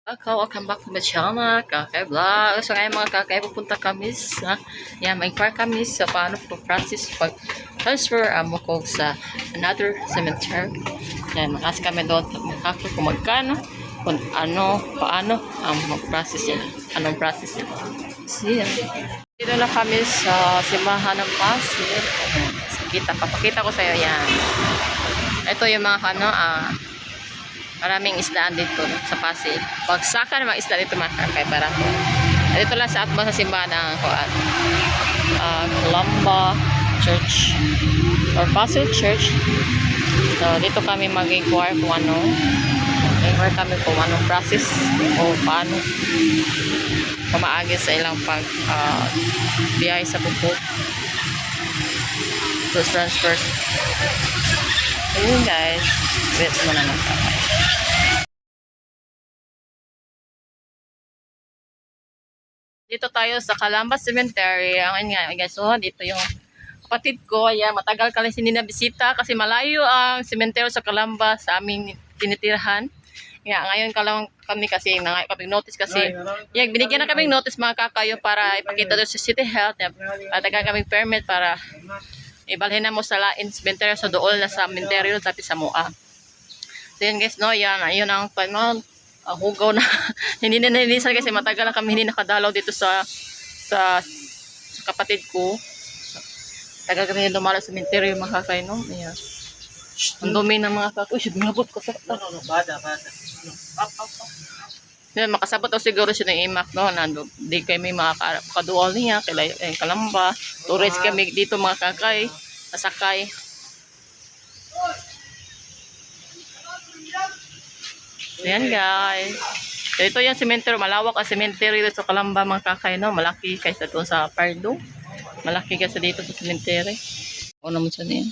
Welcome back to my channel, Kakay Vlog. So ngayon mga kakay, pupunta kami sa, mag-inquire kami sa paano po process pag-transfer mo ko sa another cemetery. Yan, mag-ask kami doon kung magkano, kung ano, paano ang mag-process nila. Anong process nila. See ya. Dito na kami sa simbahan ng Pasig. Papakita ko sa iyo yan. Ito yung mga maraming isdaan dito sa Pasig. Pagsakan ng mga isda dito mga kakay para ko. Dito lang sa atmo sa simbahan ng Calamba Church or Pasig Church. So dito kami mag-inquire kung ano. Inquire kami kung anong process o paano pamaagi sa ilang biyay sa bukod. So transfer. Ayun guys. Wait muna lang kakay. Dito tayo sa Calamba Cemetery. Ang nga guys, so dito yung kapatid ko. Ayan, matagal ka lang hindi nabisita kasi malayo ang cemetery sa Calamba sa aming tinitirahan. Yeah, ngayon ka lang kami kasi kami notice kasi. Yeah, binigyan na kaming notice mga kakayo para ipakita doon sa City Health. Patagan kaming permit para ibalhin na mo sa lain cemetery sa dool na sa cemetery tapi sa Moa. So yun guys, no, yan, ayun ang hugaw na hindi na nilinisan kasi matagal na kami hindi nakadalaw dito sa kapatid ko. Tagal kami dumalo sa cemetery mga kakay, no? Ayan. Ang dumi ng mga kakay. Uy, binabot ko sa bada. Yan, makasabot o siguro siya ng imak, no? Di kami makakadual niya, Calamba. Tourist kami dito mga kakay. Nasakay. Ayan guys. So, ito yung cemetery. Malawak ang cemetery dito sa Calamba mga kakay, no? Malaki kaysa doon sa Pardo. Malaki kaysa dito sa cemetery. O naman siya niyan.